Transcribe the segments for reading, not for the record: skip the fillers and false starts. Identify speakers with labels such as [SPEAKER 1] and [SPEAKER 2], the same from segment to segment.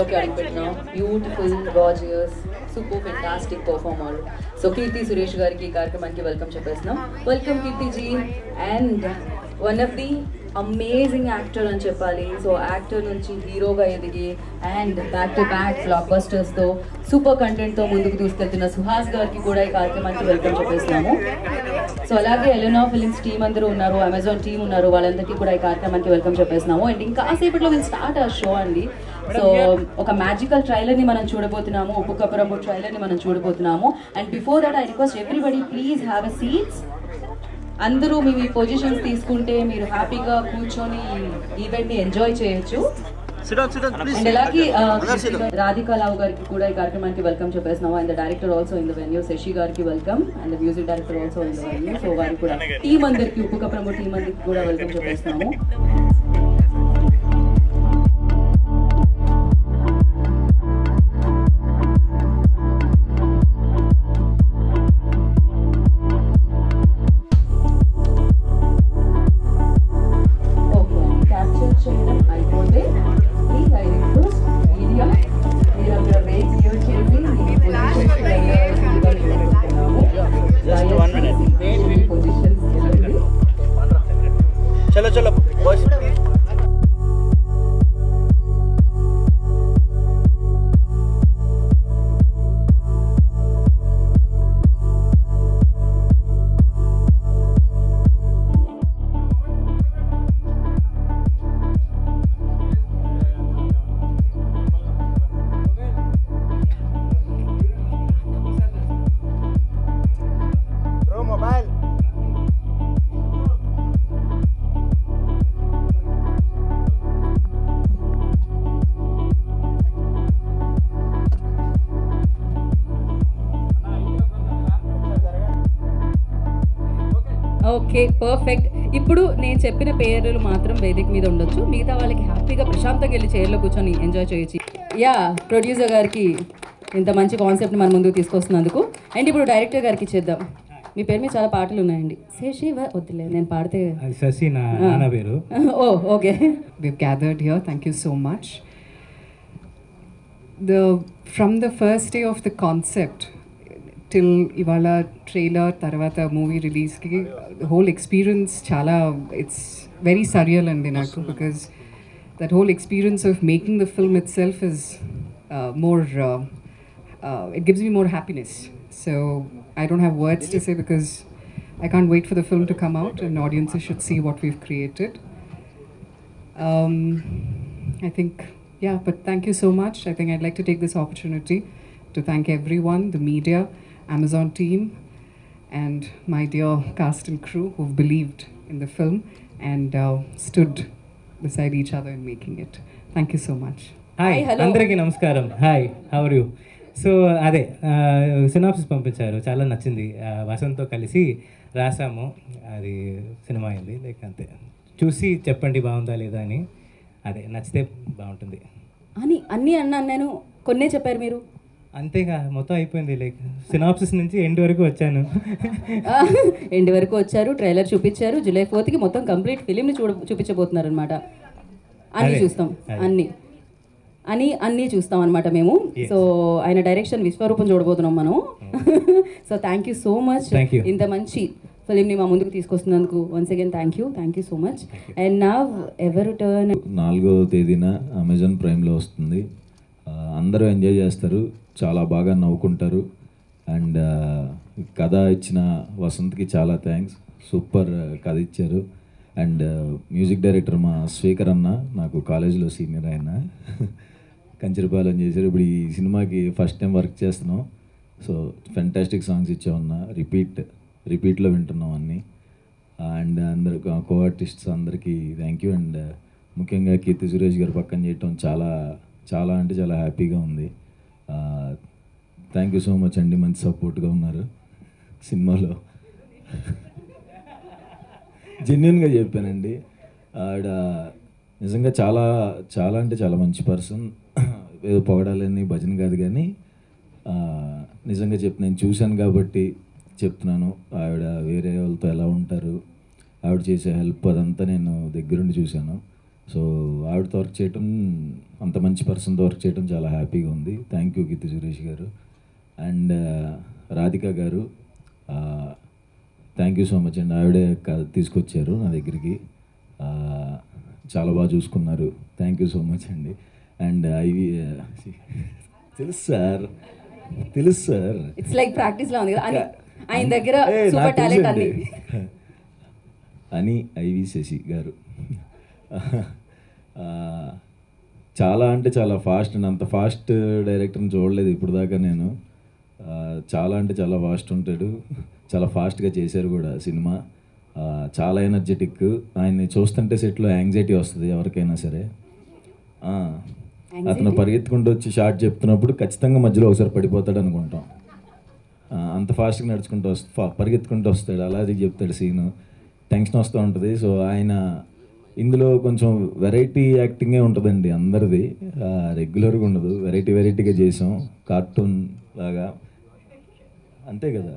[SPEAKER 1] సినిమాలోకి అడుగుపెట్టినాం. Beautiful, gorgeous, super fantastic performer. So Keerthy Suresh గారికి ఈ కార్యక్రమానికి వెల్కమ్ చెప్పేస్తున్నాం. Welcome Keerthy ji. And one of the amazing actor అని చెప్పాలి. సో యాక్టర్ నుంచి హీరోగా ఎదిగి అండ్ బ్యాక్ టు బ్యాక్ బ్లాక్ బస్టర్స్తో సూపర్ కంటెంట్తో ముందుకు తీసుకెళ్తున్న సుహాస్ గారికి కూడా ఈ కార్యక్రమానికి వెల్కమ్ చెప్పేస్తున్నాము. సో అలాగే ఎలినా ఫిలిమ్స్ టీం అందరూ ఉన్నారు, అమెజాన్ టీం ఉన్నారు, వాళ్ళందరికీ కూడా ఈ కార్యక్రమానికి వెల్కమ్ చెప్పేస్తున్నాము. అండ్ ఇంకా సేపట్లో విల్ స్టార్ట్ ఆ షో అండి. సో ఒక మ్యాజికల్ ట్రైలర్ని మనం చూడబోతున్నాము, ఉప్పు కప్పురంబు ట్రైలర్ని మనం చూడబోతున్నాము. And before that I request everybody please have a seats. అందరూ మీ పొజిషన్స్ తీసుకుంటే మీరు హ్యాపీగా కూర్చొని ఈవెంట్ని ఎంజాయ్ చేయొచ్చు. అండ్ అలాగే రాధికా రావు గారికి కూడా ఈ కార్యక్రమానికి వెల్కమ్ చెప్పేస్తున్నాము. And the director also in the venue, Sasi గారికి welcome. And the music director also in the venue. So వారికి కూడా టీం అందరికి, ఉప్పు కప్పురంబు టీం అందరికి కూడా వెల్కమ్ చెప్పేస్తున్నాము. Okay, perfect. ఇప్పుడు నేను చెప్పిన పేర్లు మాత్రం వేదిక మీద ఉండొచ్చు, మిగతా వాళ్ళకి హ్యాపీగా ప్రశాంతంగా వెళ్ళి చైర్లో కూర్చొని ఎంజాయ్ చేయొచ్చు. యా, ప్రొడ్యూసర్ గారికి ఇంత మంచి కాన్సెప్ట్ని మన ముందుకు తీసుకొస్తున్నందుకు. అండ్ ఇప్పుడు డైరెక్టర్ గారికి ఇచ్చేద్దాం. మీ పేరు మీద చాలా పాటలు ఉన్నాయండి. శశి వద్దులే, నేను పాడితే
[SPEAKER 2] శశి నా పేరు.
[SPEAKER 1] ఓ okay.
[SPEAKER 3] We've gathered here. Thank you so much. From the first day of the concept till ఇవాళ ట్రైలర్ తర్వాత మూవీ రిలీజ్కి the whole experience చాలా it's very surreal అండి నాకు, because that whole experience of making the film itself is more it gives me more happiness. So I don't have words to say because I can't wait for the film to come out and audiences should see what we've created. I think, yeah, but thank you so much. I think I'd like to take this opportunity to thank everyone, the media, Amazon team, and my dear cast and crew who've believed in the film and stood beside each other in making it. Thank you so much.
[SPEAKER 2] Hi, అందరికీ నమస్కారం. Hi, how are you? So అదే synopsis పంపించారు, చాలా నచ్చింది. వసంత్తో కలిసి రాసాము, అది cinema అయింది. Like అంతే, చూసి చెప్పండి బాగుందా లేదా అని. అదే నచ్చితే బాగుంటుంది
[SPEAKER 1] అని అన్నీ అన్నాను, కొన్నే చెప్పారు మీరు.
[SPEAKER 2] అంతేగా, మొత్తం అయిపోయింది. లైక్ సినాప్సిస్ నుంచి ఎండ్ వరకు వచ్చాను.
[SPEAKER 1] ఎండ్ వరకు వచ్చారు, ట్రైలర్ చూపించారు. జూలై 4th మొత్తం కంప్లీట్ ఫిలింని చూపించబోతున్నారు అనమాట. అన్నీ చూస్తాం, అన్నీ చూస్తాం అనమాట మేము. సో ఆయన డైరెక్షన్ విశ్వరూపం చూడబోతున్నాం మనం. So thank you so much, ఇంత మంచి ఫిలింని మా ముందుకు తీసుకొస్తున్నందుకు once again thank you so much. And నా ఎవర్ టర్న్
[SPEAKER 4] 4వ తేదీన అమెజాన్ ప్రైమ్లో వస్తుంది. అందరూ ఎంజాయ్ చేస్తారు, చాలా బాగా నవ్వుకుంటారు. అండ్ కథ ఇచ్చిన వసంత్కి చాలా థ్యాంక్స్, సూపర్ కథ ఇచ్చారు. అండ్ మ్యూజిక్ డైరెక్టర్ మా స్పీకర్ అన్న, నాకు కాలేజీలో సీనియర్ ఆయన, కంచరపాలెం చేశారు. ఇప్పుడు ఈ సినిమాకి ఫస్ట్ టైం వర్క్ చేస్తున్నాం. సో ఫెంటాస్టిక్ సాంగ్స్ ఇచ్చామన్నా, రిపీట్లో వింటున్నాం అన్నీ. అండ్ అందరు కో ఆర్టిస్ట్స్ అందరికీ థ్యాంక్ యూ. అండ్ ముఖ్యంగా కీర్తి సురేష్ గారు పక్కన చేయటం చాలా చాలా అంటే చాలా హ్యాపీగా ఉంది. థ్యాంక్ యూ సో మచ్ అండి, మంచి సపోర్ట్గా ఉన్నారు సినిమాలో. జెన్యున్గా చెప్పానండి. ఆవిడ నిజంగా చాలా చాలా అంటే చాలా మంచి పర్సన్. ఏదో పొగడాలని భజన కాదు, కానీ నిజంగా నేను చూశాను కాబట్టి చెప్తున్నాను. ఆవిడ వేరే వాళ్ళతో ఎలా ఉంటారు, ఆవిడ చేసే హెల్ప్ అదంతా నేను దగ్గరుండి చూశాను. సో ఆవిడతో వర్క్ చేయటం, అంత మంచి పర్సన్తో వర్క్ చేయడం చాలా హ్యాపీగా ఉంది. థ్యాంక్ యూ కీర్తి సురేష్ గారు. అండ్ రాధిక గారు, థ్యాంక్ యూ సో మచ్ అండి. ఆవిడే తీసుకొచ్చారు నా దగ్గరికి, చాలా బాగా చూసుకున్నారు. థ్యాంక్ యూ సో మచ్ అండి. అండ్ తెలుసు sir,
[SPEAKER 1] it's like practice law ఉంది కదా ఆయన దగ్గర సూపర్ టాలెంట్
[SPEAKER 4] అని ఐవి శశి గారు చాలా అంటే చాలా ఫాస్ట్ అండి. అంత ఫాస్ట్ డైరెక్టర్ని చూడలేదు ఇప్పుడు దాకా నేను. చాలా అంటే చాలా ఫాస్ట్ ఉంటాడు, చాలా ఫాస్ట్గా చేశారు కూడా సినిమా. చాలా ఎనర్జెటిక్. ఆయన్ని చూస్తుంటే సెట్లో యాంగ్జైటీ వస్తుంది ఎవరికైనా సరే. అతను పరిగెత్తుకుంటూ వచ్చి షార్ట్ చెప్తున్నప్పుడు ఖచ్చితంగా మధ్యలో ఒకసారి పడిపోతాడు అనుకుంటాం. అంత ఫాస్ట్గా నడుచుకుంటూ పరిగెత్తుకుంటూ వస్తాడు, అలాగే చెప్తాడు సీను. టెన్షన్ వస్తూ ఉంటుంది. సో ఆయన ఇందులో కొంచెం వెరైటీ యాక్టింగే ఉంటుందండి అందరిది, రెగ్యులర్గా ఉండదు. వెరైటీగా చేసాం, కార్టూన్ లాగా, అంతే కదా.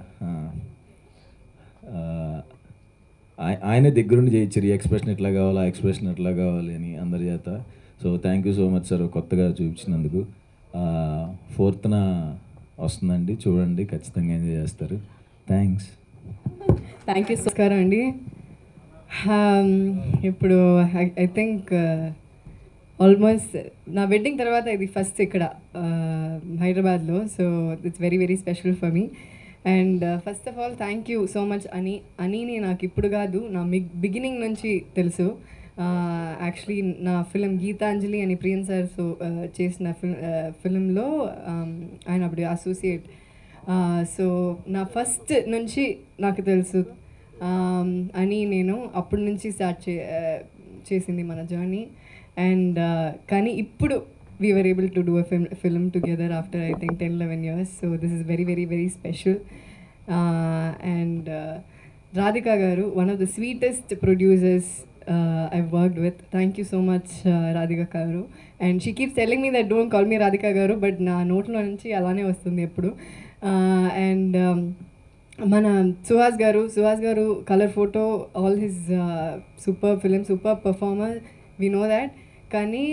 [SPEAKER 4] ఆయనే దగ్గరుండి చేయించారు, ఈ ఎక్స్ప్రెషన్ ఎట్లా కావాలి, ఆ ఎక్స్ప్రెషన్ ఎట్లా కావాలి అని అందరి చేత. So thank you so much sir, కొత్తగా చూపించినందుకు. 4th వస్తుందండి, చూడండి, ఖచ్చితంగా ఎంజాయ్ చేస్తారు. థ్యాంక్స్.
[SPEAKER 3] Thank you. నమస్కారం అండి. ఇప్పుడు ఐ థింక్ ఆల్మోస్ట్ నా వెడ్డింగ్ తర్వాత ఇది ఫస్ట్ ఇక్కడ హైదరాబాద్లో. So it's very very special for me. And first of all thank you so much అనిని నాకు ఇప్పుడు కాదు, నా బిగినింగ్ నుంచి తెలుసు. యాక్చువల్లీ నా ఫిలిం గీతాంజలి అని ప్రియన్ సార్ చేసిన ఫిలింలో ఆయన అప్పుడు అసోసియేట్. సో నా ఫస్ట్ నుంచి నాకు తెలుసు అని, నేను అప్పటి నుంచి స్టార్ట్ చేసింది మన జర్నీ. అండ్ కానీ ఇప్పుడు we were able to do a film together after I think 10-11 years. So this is very very very special. And Radhika garu, one of the sweetest producers I've worked with. Thank you so much Radhika garu. And she keeps telling me that don't call me Radhika garu, but na note lo nunchi alane vastundi eppudu. And mana Suhas garu color photo, all his superb film, superb performer, we know that. Kani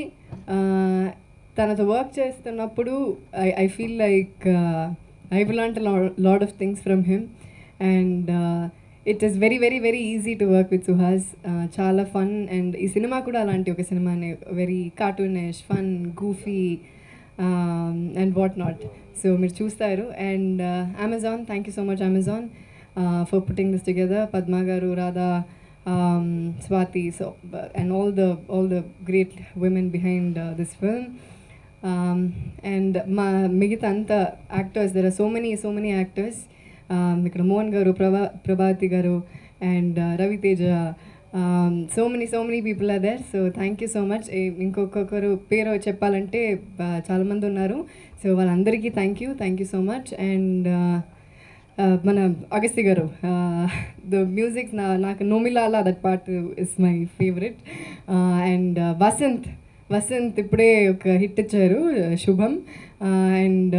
[SPEAKER 3] తనతో work చేస్తున్నప్పుడు I feel like I learned lot of things from him. And it is very very very easy to work with Suhas. చాలా fun. And ఈ cinema కూడా అలాంటి ఒక సినిమానే, very cartoonish, fun, goofy and what not. So మీరు చూస్తారు. And Amazon, thank you so much Amazon for putting this together. Padma గారు, Radha, Swati, so and all the great women behind this film. And migita anta actors, there are so many actors. Ikkada Mohan garu, Prabhati garu, and Ravi Teja, so many people are there. So thank you so much. Inkokaru peru cheppalante chaala mandi unnaru. So vallandariki thank you so much. And మన అగస్తి గారు, the music నాకు నోమిలాలా, that part is my favourite. And Vasanth ఇప్పుడే ఒక hit ఇచ్చారు, శుభం. And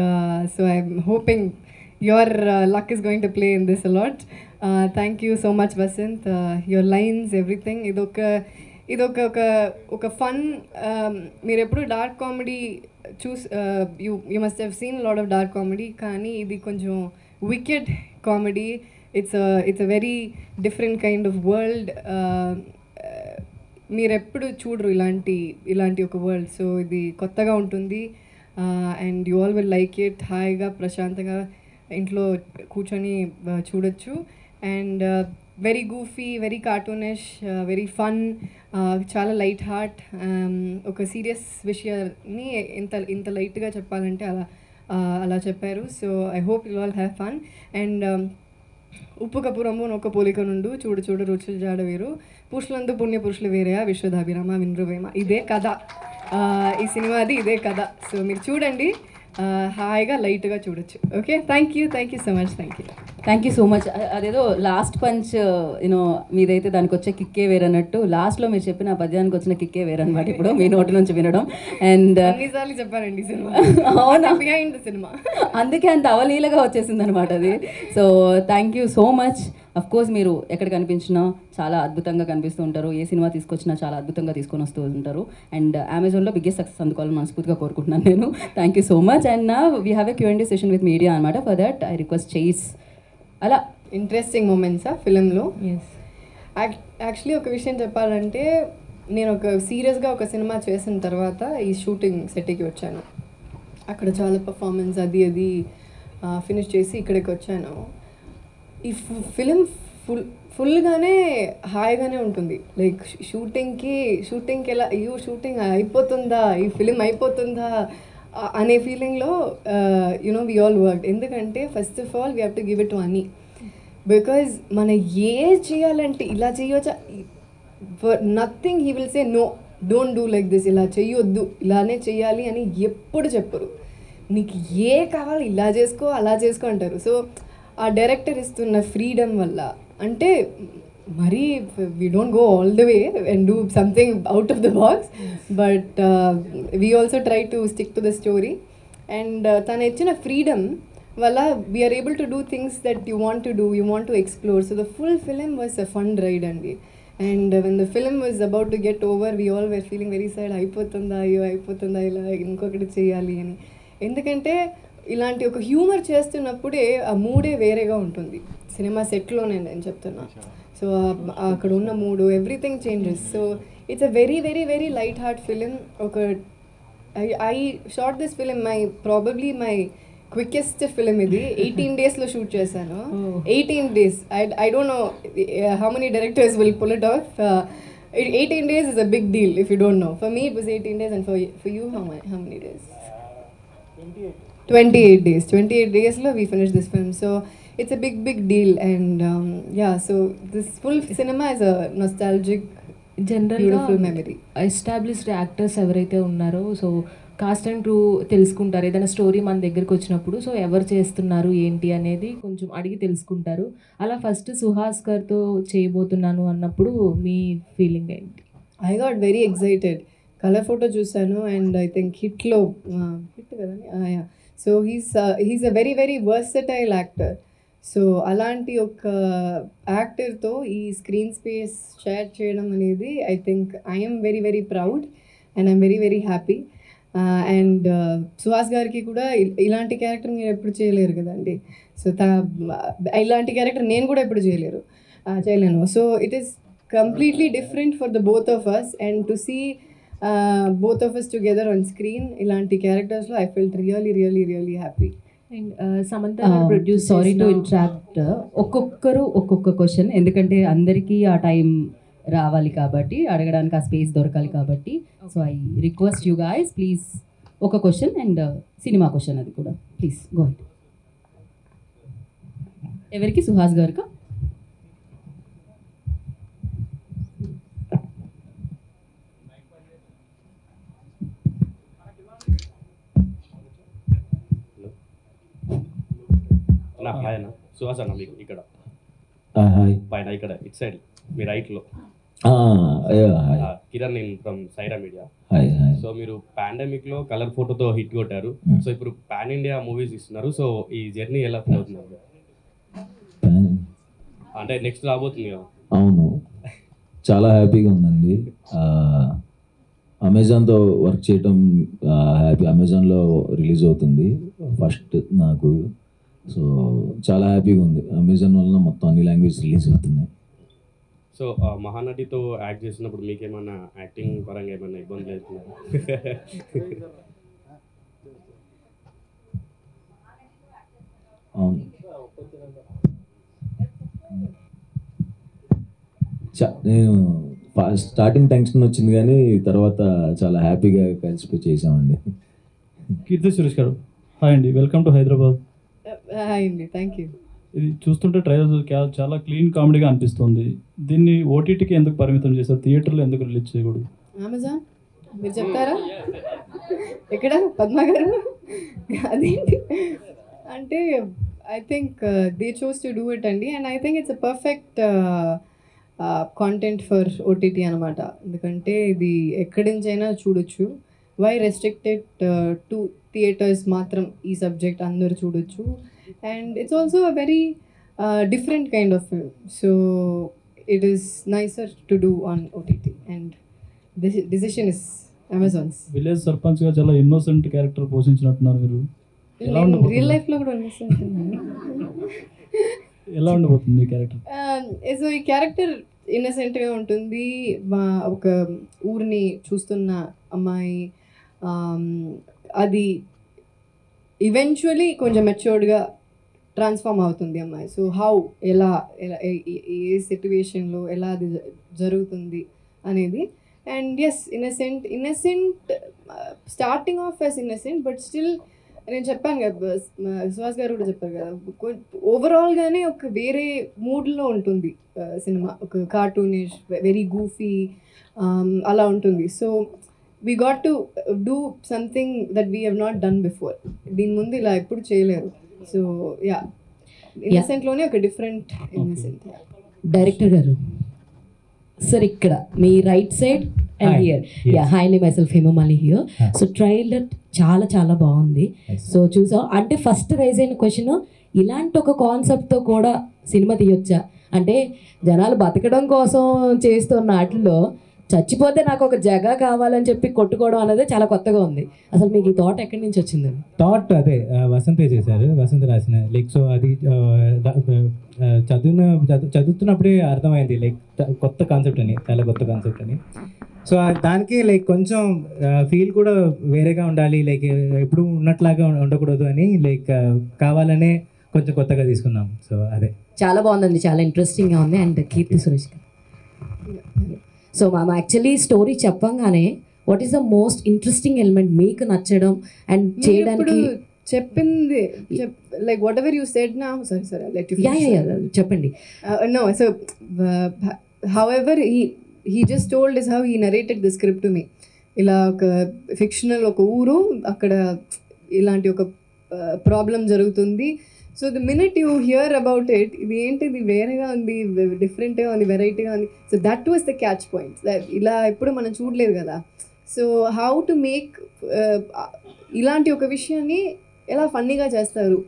[SPEAKER 3] so I'm hoping your luck is going to play in this a lot. Thank you so much Vasanth, your lines, everything. ఇదొక fun. మీరు ఎప్పుడు dark comedy you must have seen lot of dark comedy, కానీ ఇది కొంచెం wicked comedy. It's a very different kind of world. మీరు ఎప్పుడు చూడరు ఇలాంటి ఒక వరల్డ్. సో ఇది కొత్తగా ఉంటుంది. And you all will like it. హాయిగా ప్రశాంతంగా ఇంట్లో కూర్చొని చూడొచ్చు. And very goofy, very cartoonish, very fun, చాలా లైట్ హార్ట్. ఒక సీరియస్ విషయాన్ని ఇంత లైట్గా చెప్పాలంటే అలా చెప్పారు. So I hope you all have fun. And ఉప్పు కపురము నొక్క పోలిక నుండు, చూడు రుచులు జాడ వేరు, పురుషులందు పుణ్య పురుషులు వేరేయా, విశ్వధాభిరామ వినృవేమ. ఇదే కథ, ఈ సినిమాది ఇదే కథ. సో మీరు చూడండి, హాయిగా లైట్గా చూడొచ్చు. Okay, thank you so much. Thank you.
[SPEAKER 1] Thank you so much. అదేదో లాస్ట్ పంచ్ యూనో మీదైతే దానికి వచ్చే కిక్కే వేరన్నట్టు లాస్ట్లో మీరు చెప్పిన పద్యానికి వచ్చిన కిక్కే వేరనమాట ఇప్పుడు మీ నోటి నుంచి వినడం. అండ్
[SPEAKER 3] ఎన్నిసార్లు చెప్పారండి సినిమా,
[SPEAKER 1] అవునా,
[SPEAKER 3] బిహైండ్ ద సినిమా,
[SPEAKER 1] అందుకే అంత అవలీలగా వచ్చేసింది అనమాట అది. So thank you so much. Of course మీరు ఎక్కడ కనిపించినా చాలా అద్భుతంగా కనిపిస్తూ ఉంటారు, ఏ సినిమా తీసుకొచ్చినా చాలా అద్భుతంగా తీసుకొని వస్తూ ఉంటారు. అండ్ అమెజాన్లో బిగ్గెస్ట్ సక్సెస్ అందుకోవాలని మనస్ఫూర్తిగా కోరుకుంటున్నాను నేను. Thank you so much. And నా we have a Q&A session with media అనమాట. ఫర్ దట్ ఐ రిక్వెస్ట్ చేస్ అలా
[SPEAKER 3] ఇంట్రెస్టింగ్ మూమెంట్సా ఫిలింలో. యాక్చువల్లీ ఒక విషయం చెప్పాలంటే, నేను ఒక సీరియస్గా ఒక సినిమా చేసిన తర్వాత ఈ షూటింగ్ సెట్కి వచ్చాను. అక్కడ చాలా పర్ఫార్మెన్స్ అది ఫినిష్ చేసి ఇక్కడికి వచ్చాను. ఈ ఫిలిం ఫుల్గానే హాయిగానే ఉంటుంది. లైక్ షూటింగ్కి ఎలా అయ్యో షూటింగ్ అయిపోతుందా, ఈ ఫిలిం అయిపోతుందా అనే ఫీలింగ్లో యునో వి ఆల్ వర్క్. ఎందుకంటే first of all we have to give it to అని, బికాజ్ మనం ఏ చేయాలంటే ఇలా చేయొచ్చా, nothing he will say no, don't do like this, ఇలా చెయ్యొద్దు, ఇలానే చెయ్యాలి అని ఎప్పుడు చెప్పరు. నీకు ఏ కావాలి ఇలా చేసుకో అలా చేసుకో అంటారు. సో ఆ డైరెక్టర్ ఇస్తున్న ఫ్రీడమ్ వల్ల, అంటే మరీ we don't go all the way and do something out of the box, but we also try to stick to the story. And తను ఇచ్చిన ఫ్రీడమ్ వల్ల we're able to do things that you want to do, you want to explore. So the full film was a fun ride అండి. And when the film was about to get over, we all were feeling very sad, అయిపోతుందా అయ్యో అయిపోతుందా ఇలా ఇంకొకటి చేయాలి అని. ఎందుకంటే ఇలాంటి ఒక హ్యూమర్ చేస్తున్నప్పుడే ఆ మూడే వేరేగా ఉంటుంది. సినిమా సెట్లోనే నేను చెప్తున్నా. సో అక్కడ ఉన్న మూడు everything changes. So it's a very very very light heart film. ఒక I shot this film probably my quickest film ఇది. 18 daysలో షూట్ చేశాను. 18 days. I don't know how many directors will pull it off. 18 days is a big deal if you don't know. For me it was 18 days, and for you how many days? 28 days. 28 daysలో we finished this film. So it's a big deal. And yeah, so this full cinema is a nostalgic, beautiful memory.
[SPEAKER 5] Established actors ఎవరైతే ఉన్నారో, so cost and crew తెలుసుకుంటారు. ఏదైనా story మన దగ్గరికి వచ్చినప్పుడు so ఎవరు చేస్తున్నారు ఏంటి అనేది కొంచెం అడిగి తెలుసుకుంటారు. అలా ఫస్ట్ సుహాస్ గారితో చేయబోతున్నాను అన్నప్పుడు మీ ఫీలింగ్ ఏంటి?
[SPEAKER 3] I got very excited. Colour photo చూసాను అండ్ ఐ థింక్ హిట్లో హిట్ కదండి. So he's a very very versatile actor. So అలాంటి ఒక యాక్టర్తో ఈ స్క్రీన్ స్పేస్ షేర్ చేయడం అనేది I think I'm very very proud and I'm very very happy. And Suhas గారికి కూడా ఇలాంటి క్యారెక్టర్ మీరు ఎప్పుడు చేయలేరు కదండి. సో ఇలాంటి క్యారెక్టర్ నేను కూడా ఎప్పుడు చేయలేను. So it is completely different for the both of us, and to see both of us together on screen ilanti characters lo I felt really happy.
[SPEAKER 5] And Samantha produce, sorry to interrupt, ఒక్కొక్కరు ఒక్కొక్క question, ఎందుకంటే అందరికీ ఆ time రావాలి కాబట్టి, అడగడానికి ఆ space దొరకాలి కాబట్టి. So I request you guys please ఒక క్వశ్చన్ అండ్ సినిమా క్వశ్చన్ అది కూడా ప్లీజ్ గో అహెడ్. ఎవరికి? సుహాస్ గారికి.
[SPEAKER 6] హాయ్ అన్న, సుహాస్ అన్న మీకు ఇక్కడ పైన ఇక్కడ ఇట్ సైడ్ మీ రైట్లో కిరణ్ నేను ఫ్రమ్ సైరా మీడియా. సో మీరు పాండమిక్లో కలర్ ఫోటోతో హిట్ కొట్టారు. సో ఇప్పుడు పాన్ ఇండియా మూవీస్ ఇస్తున్నారు. సో ఈ జర్నీ ఎలా ఫీల్ అవుతున్నారు? అంటే నెక్స్ట్ రాబోతుంది కదా.
[SPEAKER 4] అవును, చాలా హ్యాపీగా ఉందండి. అమెజాన్తో వర్క్ చేయటం హ్యాపీ. అమెజాన్లో రిలీజ్ అవుతుంది ఫస్ట్ నాకు. సో చాలా హ్యాపీగా ఉంది. అమెజాన్ వలన మొత్తం అన్ని లాంగ్వేజ్ రిలీజ్ అవుతున్నాయి.
[SPEAKER 6] సో మహానటితో యాక్ట్ చేసినప్పుడు మీకేమన్నా యాక్టింగ్ పరంగా ఏమన్నా ఇబ్బందులు అవుతున్నారా?
[SPEAKER 4] అవును, నేను స్టార్టింగ్ టెన్షన్ వచ్చింది కానీ తర్వాత చాలా హ్యాపీగా కలిసిపోయి చేసామండి.
[SPEAKER 7] కీర్తి సురేష్ గారు హాయ్ అండి, వెల్కమ్ టు హైదరాబాద్.
[SPEAKER 3] హాయ్ అండి, థ్యాంక్ యూ.
[SPEAKER 7] ఇది చూస్తుంటే ట్రైలర్ చాలా క్లీన్ కామెడీగా అనిపిస్తుంది. దీన్ని ఓటీటీకి ఎందుకు పరిమితం చేశారు? థియేటర్లో ఎందుకు రిలీజ్ చేయకూడదు?
[SPEAKER 3] అమెజాన్ మీరు చెప్తారా? ఎక్కడ పద్మ గారు? అదేంటి అంటే
[SPEAKER 8] I think they chose to do it, Andy, and I think it's a perfect content for OTT అనమాట. ఎందుకంటే ఇది ఎక్కడి నుంచైనా చూడొచ్చు. వై రెస్ట్రిక్టెడ్ టు థియేటర్స్ మాత్రం ఈ సబ్జెక్ట్ అందరూ చూడొచ్చు. And it's also a very different kind of film. So it is nicer to do on OTT, and this decision is Amazon's.
[SPEAKER 7] Village sarpanch గా చాలా ఇన్నోసెంట్ క్యారెక్టర్ పోషించినట్టున్నారు మీరు. ఎలా ఉండబోతుంది
[SPEAKER 8] రియల్ లైఫ్ లో కూడా innocent.
[SPEAKER 7] ఎలా ఉండబోతుంది ఈ క్యారెక్టర్?
[SPEAKER 8] సో ఈ క్యారెక్టర్ ఇన్నసెంట్గా ఉంటుంది. ఒక ఊరిని చూస్తున్న అమ్మాయి, అది ఈవెన్చువలీ కొంచెం మెచ్యూర్డ్గా ట్రాన్స్ఫార్మ్ అవుతుంది అమ్మాయి. సో ఎలా ఏ సిట్యువేషన్లో ఎలా అది జరుగుతుంది అనేది. And yes, innocent starting of as innocent, but still నేను చెప్పాను కదా, సుహాస్ గారు కూడా చెప్పారు కదా, ఓవరాల్గానే ఒక వేరే మూడ్లో ఉంటుంది సినిమా. ఒక కార్టూనిష్, వెరీ గూఫీ అలా ఉంటుంది. So we got to do something that we have not done before. దీని ముందు ఇలా ఎప్పుడు చేయలేరు. సో యా, ఇన్నసెంట్లోనే ఒక డిఫరెంట్ ఇన్నసెంట్.
[SPEAKER 5] డైరెక్టర్ గారు సార్, ఇక్కడ మీ right side and here, yeah, hi అండి, myself Hemamali here. So trailer చాలా చాలా బాగుంది. సో చూసాం అంటే ఫస్ట్ రైజ్ అయిన క్వశ్చన్, ఇలాంటి ఒక కాన్సెప్ట్తో కూడా సినిమా తీయొచ్చా అంటే, జనాలు బతకడం కోసం చేస్తున్న వాటిల్లో చచ్చిపోతే నాకు ఒక జగ కావాలని చెప్పి కొట్టుకోవడం అనేది చాలా కొత్తగా ఉంది. అసలు మీకు ఈ థాట్ ఎక్కడి నుంచి వచ్చిందండి?
[SPEAKER 2] థాట్ అదే వసంతే చేశారు, వసంత రాసిన. లైక్ సో అది చదువుతున్నప్పుడే అర్థమైంది, లైక్ కొత్త కాన్సెప్ట్ అని, చాలా కొత్త కాన్సెప్ట్ అని. సో దానికి లైక్ కొంచెం ఫీల్ కూడా వేరేగా ఉండాలి, లైక్ ఎప్పుడు ఉన్నట్లాగా ఉండకూడదు అని, లైక్ కావాలనే కొంచెం కొత్తగా తీసుకున్నాం. సో అదే
[SPEAKER 5] చాలా బాగుందండి, చాలా ఇంట్రెస్టింగ్గా ఉంది. అండ్ కీర్తి సురేష్ గారు, సో మేము యాక్చువల్లీ స్టోరీ చెప్పంగానే what is the most interesting element మీకు నచ్చడం అండ్ చేయడానికి
[SPEAKER 8] చెప్పింది, like whatever you said now, sorry let you
[SPEAKER 5] చెప్పండి.
[SPEAKER 8] No, so however he just told us how he narrated the script to me. ఇలా ఒక fictional ఒక ఊరు, అక్కడ ఇలాంటి ఒక ప్రాబ్లం జరుగుతుంది. So the minute you hear about it, ఇది ఏంటిది వేరేగా ఉంది, డిఫరెంట్గా ఉంది, వెరైటీగా ఉంది. So that was the catch point. ఇలా ఎప్పుడు మనం చూడలేదు కదా. సో హౌ టు మేక్ ఇలాంటి ఒక విషయాన్ని ఎలా ఫన్నీగా చేస్తారు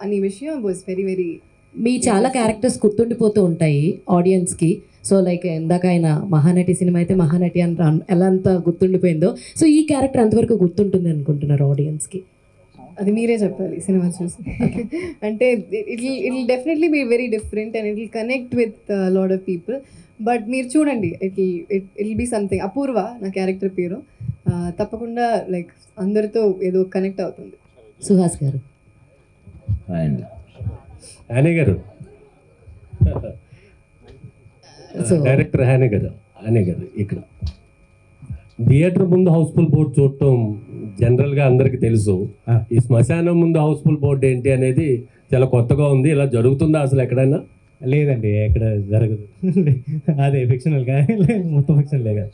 [SPEAKER 8] అనే విషయం వాజ్ వెరీ వెరీ.
[SPEAKER 5] మీ చాలా క్యారెక్టర్స్ గుర్తుండిపోతూ ఉంటాయి ఆడియన్స్కి. సో లైక్ ఇందాక ఆయన మహానటి సినిమా అయితే మహానటి అని ఎలా అంత గుర్తుండిపోయిందో, సో ఈ క్యారెక్టర్ అంతవరకు గుర్తుంటుంది అనుకుంటున్నారు ఆడియన్స్కి?
[SPEAKER 8] అది మీరే చెప్పాలి సినిమా చూసి. అంటే it will definitely be very different and it will connect with lot of people. But మీరు చూడండి, it will be something. Apoorva నా క్యారెక్టర్ పేరు. తప్పకుండా లైక్ అందరితో ఏదో కనెక్ట్ అవుతుంది.
[SPEAKER 5] సుహాస్ గారు,
[SPEAKER 9] హానీ గారు, డైరెక్టర్ హానీ గారు ఇక్కడ థియేటర్ ముందు హౌస్ఫుల్ బోర్డు చూడటం జనరల్గా అందరికీ తెలుసు. ఈ శ్మశానం ముందు హౌస్ఫుల్ బోర్డు ఏంటి అనేది చాలా కొత్తగా ఉంది. ఇలా జరుగుతుందా అసలు ఎక్కడైనా?
[SPEAKER 2] లేదండి, ఎక్కడ జరగదు. అదే ఫిక్షనల్గా, మొత్తం ఫిక్షనల్ లేక.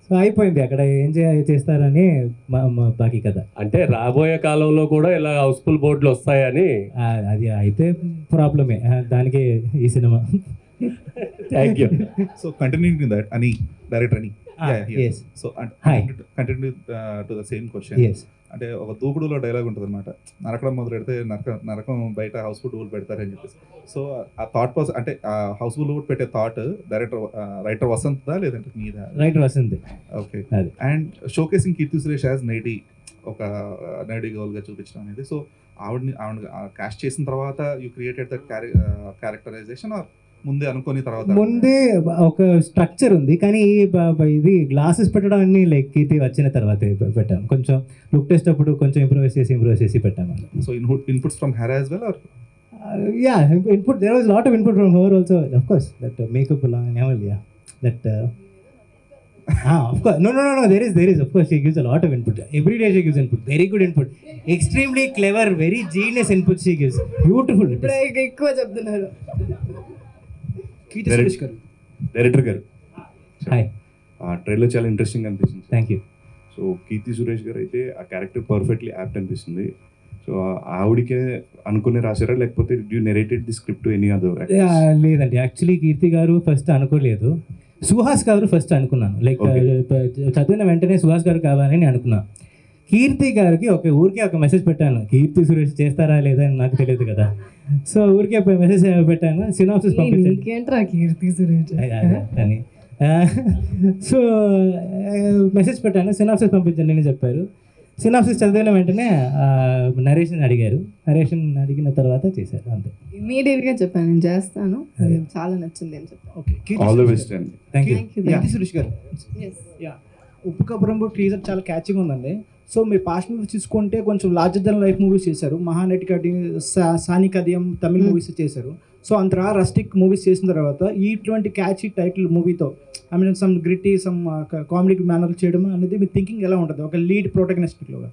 [SPEAKER 2] సో అయిపోయింది, అక్కడ ఏం చేస్తారని బాకీ కదా.
[SPEAKER 9] అంటే రాబోయే కాలంలో కూడా ఇలా హౌస్ఫుల్ బోర్డులు వస్తాయని.
[SPEAKER 2] అది అయితే ప్రాబ్లమే, దానికి ఈ cinema.
[SPEAKER 9] Thank you.
[SPEAKER 10] So continuing to that, అని డైరెక్టర్ అని.
[SPEAKER 2] Yes.
[SPEAKER 10] So continue to the same question. అంటే ఒక దూకుడులో డైలాగ్ ఉంటుంది అనమాట, నరకడం మొదలు పెడితే నరకం బయట హౌస్ఫుల్ డూల్ పెడతారని చెప్పేసి. సో ఆ థాట్ ప్రాసెస్, అంటే ఆ హౌస్ఫుల్ డూల్ పెట్టే థాట్ రైటర్ వసంతదా లేదంటే మీద?
[SPEAKER 2] Writer Vasanth.
[SPEAKER 10] Okay. And showcasing Keerthy Suresh as naughty, ఒక నైటీ గర్ల్గా చూపించడం అనేది. సో ఆవిడ క్యాస్ట్ చేసిన తర్వాత యూ క్రియేటెడ్ ద క్యారెక్టరైజేషన్, ముందే అనుకుని తర్వాత? ముందే
[SPEAKER 2] ఒక స్ట్రక్చర్ ఉంది, కానీ ఇది గ్లాసెస్ పెట్టడం అన్ని లైక్ కీర్తి వచ్చిన తర్వాత పెట్టాం. కొంచెం లుక్ టెస్ట్ అప్పుడు కొంచెం ఇంప్రూవ్ చేసి పెట్టాము.
[SPEAKER 10] So inputs from her as well, or?
[SPEAKER 2] Yeah, input. There was a lot of input from her also. Of course, that makeup never, yeah. That of course. No. There is. Of course, she gives a lot of input. Every day she gives input. Very good input. Extremely clever, very genius input she gives. Beautiful.
[SPEAKER 8] ఎక్కువ చెప్తున్నారు.
[SPEAKER 10] Director గారు,
[SPEAKER 2] hi.
[SPEAKER 10] ఆ trailer చాలా interesting అనిపిస్తుంది.
[SPEAKER 2] Thank you.
[SPEAKER 10] So Keerthy Suresh గారు అయితే ఆ character perfectly apt అనిపిస్తుంది.
[SPEAKER 11] సో ఆవిడకే అనుకునే రాశారా లేకపోతే you narrated the script to any other?
[SPEAKER 2] లేదండి, యాక్చువల్లీ కీర్తి గారు ఫస్ట్ అనుకోలేదు, సుహాస్ గారు ఫస్ట్ అనుకున్నాను. లైక్ చదివిన వెంటనే సుహాస్ గారు కావాలని అనుకున్నాను. కీర్తి గారికి ఊరికే ఒక మెసేజ్ పెట్టాను, కీర్తి సురేష్ చేస్తారా లేదా అని నాకు తెలియదు కదా. సో ఊరికే మెసేజ్ పెట్టాను, సినాప్సిస్ పంపించండి అని. సో మెసేజ్ పెట్టాను, సినాప్సిస్ పంపించండి అని చెప్పారు. సినాప్సిస్ చదివిన వెంటనే నరేషన్ అడిగారు, నరేషన్ అడిగిన తర్వాత చేశారు, అంతే.
[SPEAKER 8] ఇమీడియట్గా చెప్పాను నేను చేస్తాను, అది చాలా నచ్చింది అని చెప్పాను.
[SPEAKER 11] ఆల్ ది బెస్ట్ అండి.
[SPEAKER 2] Thank you.
[SPEAKER 12] Keerthy Suresh garu, Uppu Kappurambu teaser చాలా క్యాచింగ్ ఉందండి. సో మీరు పాస్ట్ మూవీస్ చూసుకుంటే కొంచెం లార్జర్ దెన్ లైఫ్ మూవీస్ చేశారు, మహానటి కటి, సానికద్యం తమిళ మూవీస్ చేశారు. సో అంతరా రస్టిక్ మూవీస్ చేసిన తర్వాత ఇటువంటి క్యాచీ టైటిల్ మూవీతో I mean some gritty some comedy manner చేయడం అనేది మీ థింకింగ్ ఎలా ఉంటుంది ఒక లీడ్ ప్రొటగనిస్ట్గా?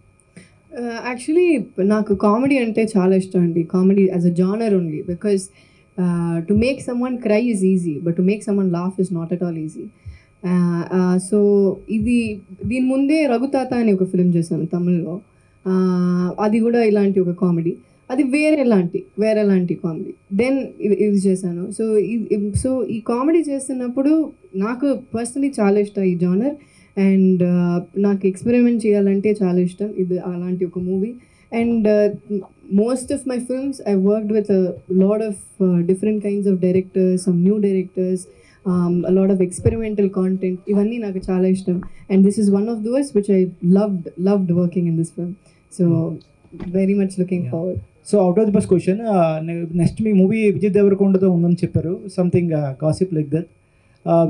[SPEAKER 8] యాక్చువల్లీ నాకు కామెడీ అంటే చాలా ఇష్టం అండి, comedy as a genre only, because to make some one cry is easy but to make some one laugh is not at all easy. So దీని ముందే రఘుతాత అని ఒక ఫిలిం చేశాను తమిళ్లో, అది కూడా ఇలాంటి ఒక కామెడీ, అది వేరే లాంటి కామెడీ. దెన్ ఇది చేశాను. సో ఈ కామెడీ చేస్తున్నప్పుడు నాకు పర్సనలీ చాలా ఇష్టం ఈ జానర్, అండ్ నాకు ఎక్స్పెరిమెంట్ చేయాలంటే చాలా ఇష్టం, ఇది అలాంటి ఒక movie. And most of my films I worked with lot of different kinds of directors, some new directors, a lot of experimental content. ఇవన్నీ నాకు చాలా ఇష్టం, and this is one of those which I loved working in this film. So very much looking forward.
[SPEAKER 12] So out of the box question, next మీ movie Vijay దేవరకొండతో ఉందని చెప్పారు, something gossip like that.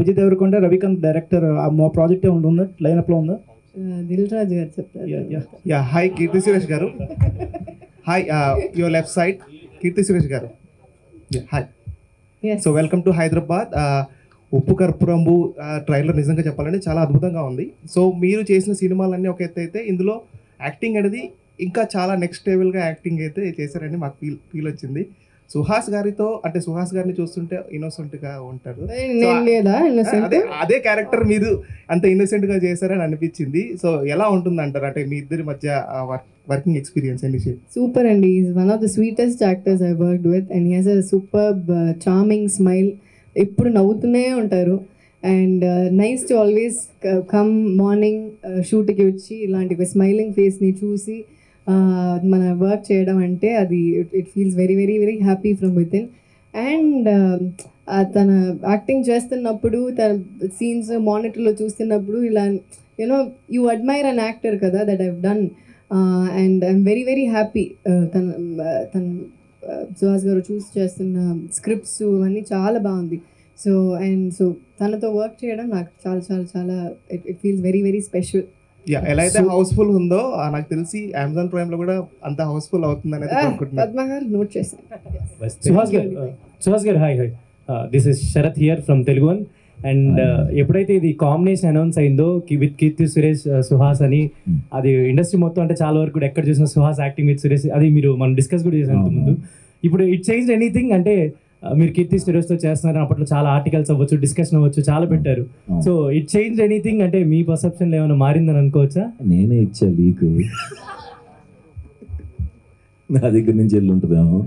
[SPEAKER 12] Vijay Deverakonda, Ravikanth director, మా project ఉందా లైనప్లో ఉందా?
[SPEAKER 8] దిల్ రాజు గారు చెప్తారు.
[SPEAKER 13] యా హాయ్ కీర్తి సురేష్ గారు. హాయ్ యువర్ లెఫ్ట్ సైడ్ కీర్తి సురేష్ గారు. Hi. So welcome to Hyderabad. ఉప్పు కర్పూరంబు ట్రైలర్ నిజంగా చెప్పాలంటే చాలా అద్భుతంగా ఉంది. సో మీరు చేసిన సినిమాలన్నీ ఒక ఎత్తు అయితే ఇందులో యాక్టింగ్ అనేది ఇంకా చాలా నెక్స్ట్ లెవెల్గా యాక్టింగ్ అయితే చేశారని మాకు ఫీల్ వచ్చింది. సుహాస్ గారితో అంటే సుహాస్ గారిని చూస్తుంటే ఇన్నోసెంట్గా ఉంటారు, అదే క్యారెక్టర్ మీరు అంత ఇన్నోసెంట్గా చేశారని అనిపించింది. సో ఎలా ఉంటుంది అంటారు అంటే మీ ఇద్దరి మధ్య వర్కింగ్ ఎక్స్పీరియన్స్ అని?
[SPEAKER 8] సూపర్ అండి, is one of the sweetest actors I worked with, and he has a superb charming smile, ఎప్పుడు నవ్వుతూనే ఉంటారు. And nice to always come morning షూట్కి వచ్చి ఇలాంటి స్మైలింగ్ ఫేస్ని చూసి మన వర్క్ చేయడం అంటే అది it feels very very very happy from with in. And తన యాక్టింగ్ చేస్తున్నప్పుడు తన సీన్స్ మానిటర్లో చూస్తున్నప్పుడు ఇలా you know you admire an actor కదా that I've done, and I'm very very happy. తన సుహాస్ గారు చూస్ చేస్తున్న స్క్రిప్ట్స్ అన్నీ చాలా బాగుంది. సో తనతో వర్క్ చేయడం నాకు చాలా చాలా చాలా it feels very very special.
[SPEAKER 13] ఎలా అయితే హౌస్ఫుల్ ఉందో నాకు తెలిసి అమెజాన్ ప్రైమ్ లో కూడా అంత హౌస్ఫుల్ అవుతుంది అనేది అనుకుంటున్నాను.
[SPEAKER 8] పద్మ గారు నోట్ చేశాను.
[SPEAKER 14] సుహాస్ గారు hi this is Sarath here from Telugu one. And ఎప్పుడైతే ఇది కాంబినేషన్ అనౌన్స్ అయిందో విత్ కీర్తి సురేష్ సుహాస్ అని, అది ఇండస్ట్రీ మొత్తం అంటే చాలా వరకు కూడా ఎక్కడ చూసిన సుహాస్ యాక్టింగ్ విత్ సురేష్, అది మనం డిస్కస్ కూడా చేసాం ముందు. ఇప్పుడు ఇట్ చేంజ్ ఎనీథింగ్ అంటే మీరు కీర్తి సురేష్తో చేస్తున్నారు, అప్పట్లో చాలా ఆర్టికల్స్ అవ్వచ్చు, డిస్కషన్ అవ్వచ్చు, చాలా పెట్టారు. సో ఇట్ చేంజ్ ఎనీథింగ్ అంటే మీ పర్సెప్షన్ ఏమైనా మారిందని అనుకోవచ్చా?
[SPEAKER 4] నేనే ఇచ్చా లీక్, నా దగ్గర నుంచి వెళ్ళి ఉంటుందేమో.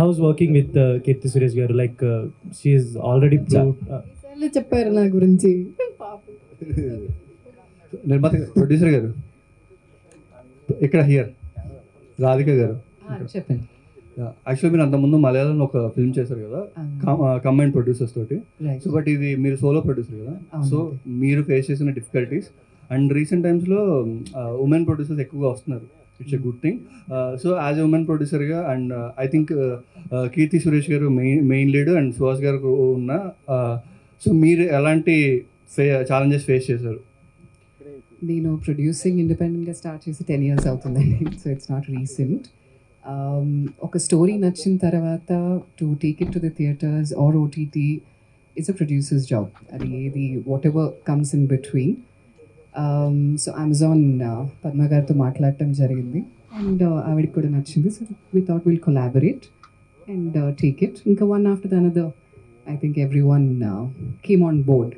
[SPEAKER 14] House working with Keerthy Suresh గారు, like she is already proved.
[SPEAKER 8] చెప్పారు నా గురించి.
[SPEAKER 15] నిర్మాత ప్రొడ్యూసర్ గారు ఇక్కడ హియర్ రాధిక గారు
[SPEAKER 3] చెప్పండి.
[SPEAKER 15] యాక్చువల్లీ మీరు అంతకుముందు మలయాళంలో ఒక ఫిల్మ్ చేశారు కదా కంబైన్ ప్రొడ్యూసర్స్ తోటి. సో బట్ ఇది మీరు సోలో ప్రొడ్యూసర్ కదా, సో మీరు ఫేస్ చేసిన డిఫికల్టీస్ అండ్ రీసెంట్ టైమ్స్లో ఉమెన్ ప్రొడ్యూసర్స్ ఎక్కువగా వస్తున్నారు, it's a good thing. So as a women ప్రొడ్యూసర్గా అండ్ ఐ థింక్ కీర్తి సురేష్ గారు మెయిన్ లీడ్ అండ్ సుహాస్ గారు ఉన్న, సో మీరు ఎలాంటి ఛాలెంజెస్ ఫేస్ చేశారు?
[SPEAKER 3] నేను ప్రొడ్యూసింగ్ ఇండిపెండెంట్గా స్టార్ట్ చేసి 10 years అవుతుందండి, సో ఇట్స్ నాట్ రీసెంట్. ఒక స్టోరీ నచ్చిన తర్వాత to take it to the theatres or OTT it's a producers job. అది ఏది whatever comes in between. So Amazon Padma గారితో మాట్లాడటం జరిగింది అండ్ ఆవిడకి కూడా నచ్చింది. So we thought will collaborate and take it. ఇంకా one after the another I think everyone came on board.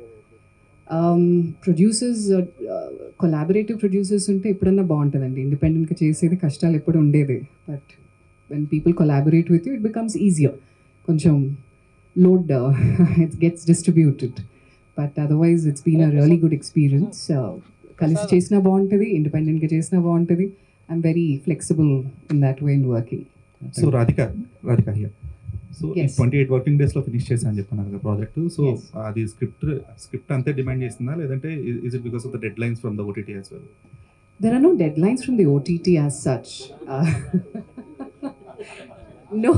[SPEAKER 3] Producers collaborative producers ఉంటే ఎప్పుడన్నా బాగుంటుందండి. ఇండిపెండెంట్గా చేసేది కష్టాలు ఎప్పుడు ఉండేది. But when people collaborate with you it becomes easier. కొంచెం load it gets distributed. But otherwise it's been a really good experience. కలిసి చేసినా బాగుంటుంది, ఇండిపెండెంట్గా చేసినా బాగుంటుంది. I'm very flexible in that way in working.
[SPEAKER 10] So Radhika here. So 28 working డేస్లో finish చేశాను అని చెప్పన్నారు కదా ప్రాజెక్ట్. సో అది స్క్రిప్ట్ అంతే డిమాండ్ చేస్తుందా, లేదంటే is it because of the dead lines from the OTT as well?
[SPEAKER 3] There are no deadlines from the OTT as such. No.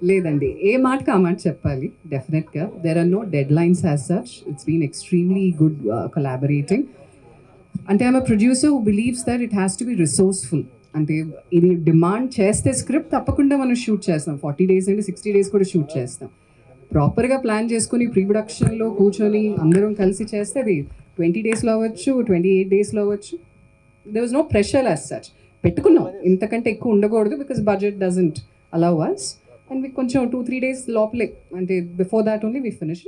[SPEAKER 3] లేదండి, ఏ మాటకి ఆ మాట చెప్పాలి. డెఫినెట్గా there are no deadlines as such. It's been extremely good collaborating. అంటే I'm a producer who believes that it has to be resourceful. అంటే ఇది demand చేస్తే స్క్రిప్ట్ తప్పకుండా మనం షూట్ చేస్తాం. 40 days అంటే 60 days కూడా షూట్ చేస్తాం. ప్రాపర్గా ప్లాన్ చేసుకుని ప్రీ ప్రొడక్షన్లో కూర్చొని అందరం కలిసి చేస్తే అది 20 daysలో అవ్వచ్చు, 28 daysలో అవ్వచ్చు. There was no pressure as such. పెట్టుకున్నాం ఇంతకంటే ఎక్కువ ఉండకూడదు because budget doesn't allow us. And మీకు కొంచెం 2-3 days లోపలే, అంటే before that only we finish.